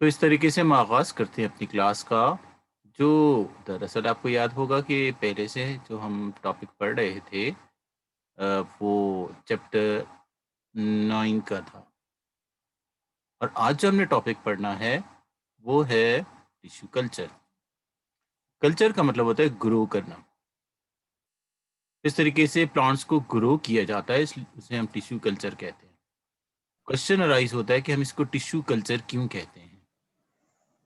तो इस तरीके से हम आगाज़ करते हैं अपनी क्लास का, जो दरअसल आपको याद होगा कि पहले से जो हम टॉपिक पढ़ रहे थे वो चैप्टर 9 का था। और आज जो हमने टॉपिक पढ़ना है, वो है टिश्यू कल्चर। कल्चर का मतलब होता है ग्रो करना। इस तरीके से प्लांट्स को ग्रो किया जाता है, इस उसे हम टिश्यू कल्चर कहते हैं। क्वेश्चन अराइज़ होता है कि हम इसको टिश्यू कल्चर क्यों कहते हैं?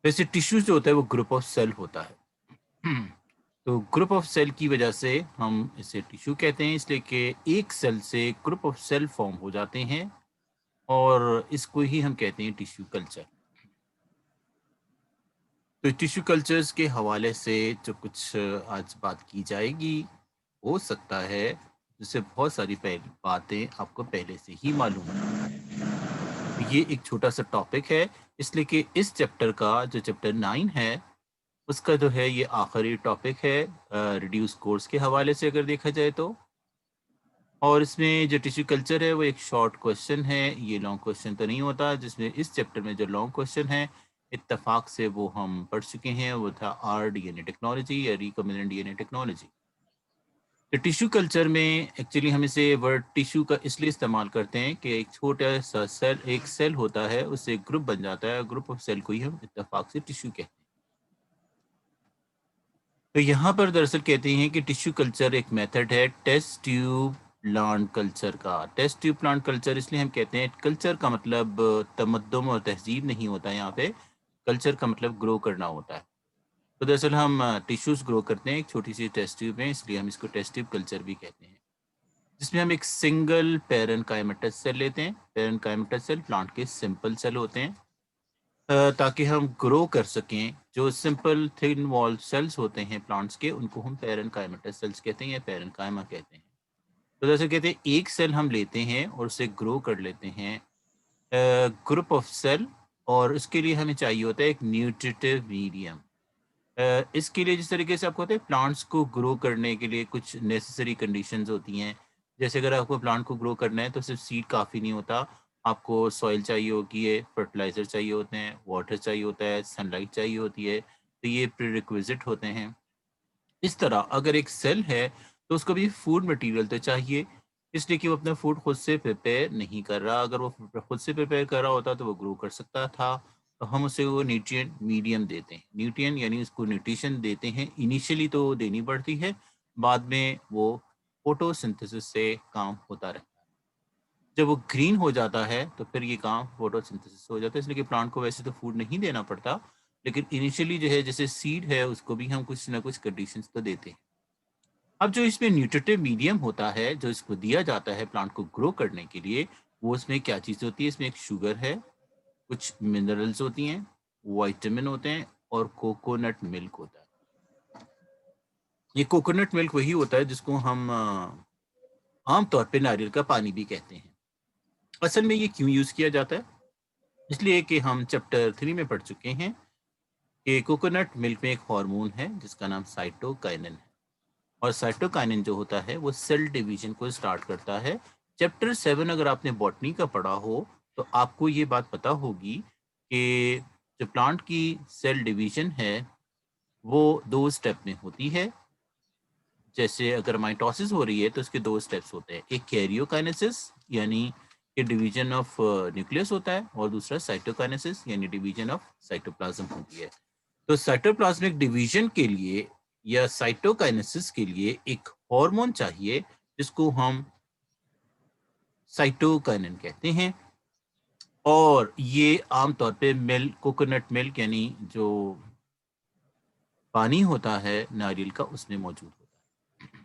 वैसे टिश्यू जो होता है वो ग्रुप ऑफ सेल होता है। तो ग्रुप ऑफ सेल की वजह से हम इसे टिश्यू कहते हैं, इसलिए कि एक सेल से ग्रुप ऑफ सेल फॉर्म हो जाते हैं और इसको ही हम कहते हैं टिश्यू कल्चर। तो टिश्यू कल्चर्स के हवाले से जो कुछ आज बात की जाएगी, हो सकता है जिससे बहुत सारी बातें आपको पहले से ही मालूम है। ये एक छोटा सा टॉपिक है, इसलिए कि इस चैप्टर का जो चैप्टर 9 है, उसका जो है ये आखिरी टॉपिक है रिड्यूस कोर्स के हवाले से अगर देखा जाए तो। और इसमें जो टिश्यू कल्चर है वो एक शॉर्ट क्वेश्चन है, ये लॉन्ग क्वेश्चन तो नहीं होता। जिसमें इस चैप्टर में जो लॉन्ग क्वेश्चन है, इत्तेफाक से वो हम पढ़ चुके हैं, वो था आर-डीएनए टेक्नोलॉजी या रिकॉम्बिनेंट डीएनए टेक्नोलॉजी। तो टिश्यू कल्चर में एक्चुअली हम इसे वर्ड टिश्यू का इसलिए इस्तेमाल करते हैं कि एक छोटा सा सेल, एक सेल होता है, उससे एक ग्रुप बन जाता है, ग्रुप ऑफ सेल को ही हम इत्तेफाक से टिश्यू कहते हैं। तो यहाँ पर दरअसल कहते हैं कि टिश्यू कल्चर एक मेथड है टेस्ट ट्यूब प्लांट कल्चर का। टेस्ट ट्यूब प्लांट कल्चर इसलिए हम कहते हैं, कल्चर का मतलब तमद्दुन और तहजीब नहीं होता है यहाँ पे। कल्चर का मतलब ग्रो करना होता है। तो दरअसल हम टिश्यूज ग्रो करते हैं एक छोटी सी टेस्ट ट्यूब में, इसलिए हम इसको टेस्ट ट्यूब कल्चर भी कहते हैं। जिसमें हम एक सिंगल पेरेन्काइमेटस सेल लेते हैं। पेरेन्काइमेटस सेल प्लांट के सिंपल सेल होते हैं, ताकि हम ग्रो कर सकें। जो सिंपल थिन वॉल सेल्स होते हैं प्लांट्स के, उनको हम पेरेन्काइमेटस सेल्स कहते हैं या पेरेन्काइमा कहते हैं। तो जैसे कहते हैं एक सेल हम लेते हैं और उसे ग्रो कर लेते हैं, ग्रुप ऑफ सेल। और उसके लिए हमें चाहिए होता है एक न्यूट्रिटिव मीडियम। इसके लिए जिस तरीके से आपको होता है प्लांट्स को ग्रो करने के लिए कुछ नेसेसरी कंडीशंस होती हैं। जैसे अगर आपको प्लांट को ग्रो करना है तो सिर्फ सीड काफ़ी नहीं होता, आपको सॉइल चाहिए होगी है, फर्टिलाइज़र चाहिए होते हैं, वाटर चाहिए होता है, सनलाइट चाहिए होती है। तो ये प्रीरिक्विजिट होते हैं। इस तरह अगर एक सेल है तो उसको भी फूड मटेरियल तो चाहिए, इसलिए कि वो अपना फूड खुद से प्रिपेयर नहीं कर रहा। अगर वो खुद से प्रिपेयर कर रहा होता तो वो ग्रो कर सकता था। तो हम उसे वो न्यूट्रिएंट मीडियम देते हैं, न्यूट्रिएंट यानी उसको न्यूट्रिशन देते हैं। इनिशियली तो देनी पड़ती है, बाद में वो फोटोसिंथेसिस से काम होता रहता है। जब वो ग्रीन हो जाता है तो फिर ये काम फोटोसिंथेसिस से हो जाता है, इसलिए कि प्लांट को वैसे तो फूड नहीं देना पड़ता, लेकिन इनिशियली जो है जैसे सीड है उसको भी हम कुछ ना कुछ कंडीशंस तो देते हैं। अब जो इसमें न्यूट्रिटिव मीडियम होता है, जो इसको दिया जाता है प्लांट को ग्रो करने के लिए, वो इसमें क्या चीज़ होती है? इसमें एक शुगर है, कुछ मिनरल्स होती हैं, विटामिन होते हैं और कोकोनट मिल्क होता है। ये कोकोनट मिल्क वही होता है जिसको हम आम तौर पे नारियल का पानी भी कहते हैं। असल में ये क्यों यूज़ किया जाता है? इसलिए कि हम चैप्टर 3 में पढ़ चुके हैं कि कोकोनट मिल्क में एक हार्मोन है जिसका नाम साइटोकाइनिन है। और साइटोकाइनिन जो होता है वो सेल डिवीजन को स्टार्ट करता है। चैप्टर 7 अगर आपने बॉटनी का पढ़ा हो तो आपको ये बात पता होगी कि जो प्लांट की सेल डिवीजन है वो 2 स्टेप में होती है। जैसे अगर माइटोसिस हो रही है तो उसके 2 स्टेप्स होते हैं, एक कैरियोकाइनेसिस यानी कि डिवीजन ऑफ न्यूक्लियस होता है, और दूसरा साइटोकाइनेसिस यानी डिवीजन ऑफ साइटोप्लाज्म होती है। तो साइटोप्लाज्मिक डिवीजन के लिए या साइटोकाइनेसिस के लिए एक हार्मोन चाहिए जिसको हम साइटोकाइनिन कहते हैं। और ये आमतौर पे मिल्क, कोकोनट मिल्क यानी जो पानी होता है नारियल का, उसमें मौजूद होता है।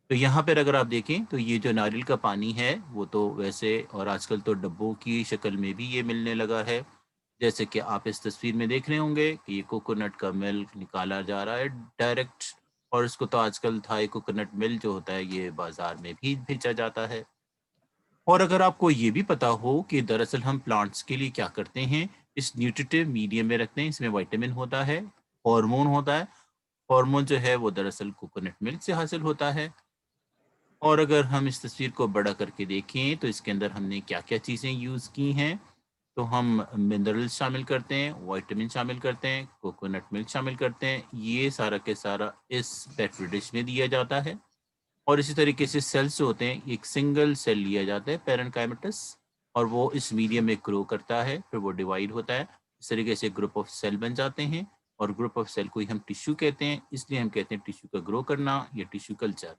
तो यहाँ पर अगर आप देखें तो ये जो नारियल का पानी है वो तो वैसे, और आजकल तो डब्बों की शक्ल में भी ये मिलने लगा है। जैसे कि आप इस तस्वीर में देख रहे होंगे कि ये कोकोनट का मिल्क निकाला जा रहा है डायरेक्ट। और इसको तो आजकल थाई कोकोनट मिल्क जो होता है ये बाजार में भी बेचा जाता है। और अगर आपको ये भी पता हो कि दरअसल हम प्लांट्स के लिए क्या करते हैं, इस न्यूट्रिटिव मीडियम में रखते हैं, इसमें विटामिन होता है, हार्मोन होता है। हार्मोन जो है वो दरअसल कोकोनट मिल्क से हासिल होता है। और अगर हम इस तस्वीर को बड़ा करके देखें तो इसके अंदर हमने क्या-क्या चीज़ें यूज़ की हैं। तो हम मिनरल्स शामिल करते हैं, विटामिन शामिल करते हैं, कोकोनट मिल्क शामिल करते हैं। ये सारा के सारा इस पेट्री डिश में दिया जाता है। और इसी तरीके से सेल्स जो होते हैं, एक सिंगल सेल लिया जाता है पैरेन्काइमेटस, और वो इस मीडियम में ग्रो करता है, फिर वो डिवाइड होता है। इस तरीके से ग्रुप ऑफ सेल बन जाते हैं, और ग्रुप ऑफ सेल को ही हम टिश्यू कहते हैं, इसलिए हम कहते हैं टिश्यू का ग्रो करना या टिश्यू कल्चर।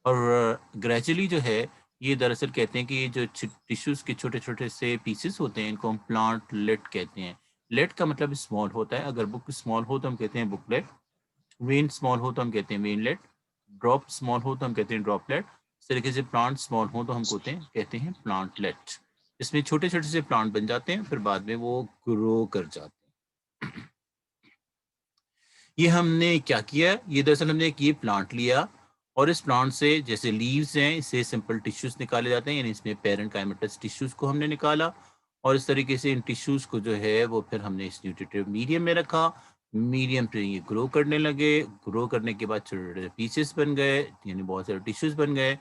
और ग्रेजुअली जो है, ये दरअसल कहते हैं कि ये जो टिश्यूज़ के छोटे-छोटे से पीसेस होते हैं, इनको हम प्लांटलेट कहते हैं। लेट का मतलब स्मॉल होता है, अगर बुक स्मॉल हो तो हम कहते हैं बुकलेट, वेन स्मॉल हो तो हम कहते हैं वेनलेट, ड्रॉप स्मॉल हो तो हम कहते हैं ड्रॉपलेट। इस तरीके से प्लांट स्मॉल हो तो हम कहते हैं प्लांटलेट। इसमें छोटे-छोटे से प्लांट बन जाते हैं, फिर बाद में वो ग्रो कर जाते हैं। ये हमने क्या किया, ये दरअसल हमने एक ये प्लांट लिया, और इस प्लांट से जैसे लीव्स हैं, इससे सिंपल टिश्यूज़ निकाले जाते हैं, यानी इसमें पैरेन्काइमेटस टिश्यूज़ को हमने निकाला, और इस तरीके से इन टिश्यूज़ को जो है वो फिर हमने इस न्यूट्रिटिव मीडियम में रखा। मीडियम पे ये ग्रो करने लगे, ग्रो करने के बाद छोटे-छोटे पीसेस बन गए, यानी बहुत सारे टिश्यूज़ बन गए,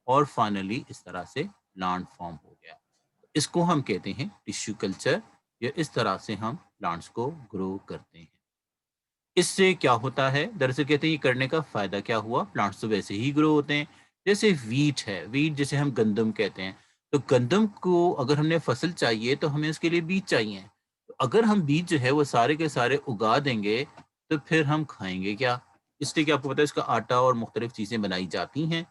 और फाइनली इस तरह से प्लांट फॉर्म हो गया। इसको हम कहते हैं टिश्यू कल्चर, या इस तरह से हम प्लांट्स को ग्रो करते हैं। इससे क्या होता है? दरअसल कहते हैं ये करने का फ़ायदा क्या हुआ? प्लांट्स तो वैसे ही ग्रो होते हैं। जैसे व्हीट है, व्हीट जिसे हम गंदम कहते हैं। तो गंदम को अगर हमने फसल चाहिए तो हमें उसके लिए बीज चाहिए। तो अगर हम बीज जो है वो सारे के सारे उगा देंगे, तो फिर हम खाएँगे क्या? इसलिए कि आपको पता है इसका आटा और मुख्तलिफ़ चीज़ें बनाई जाती हैं।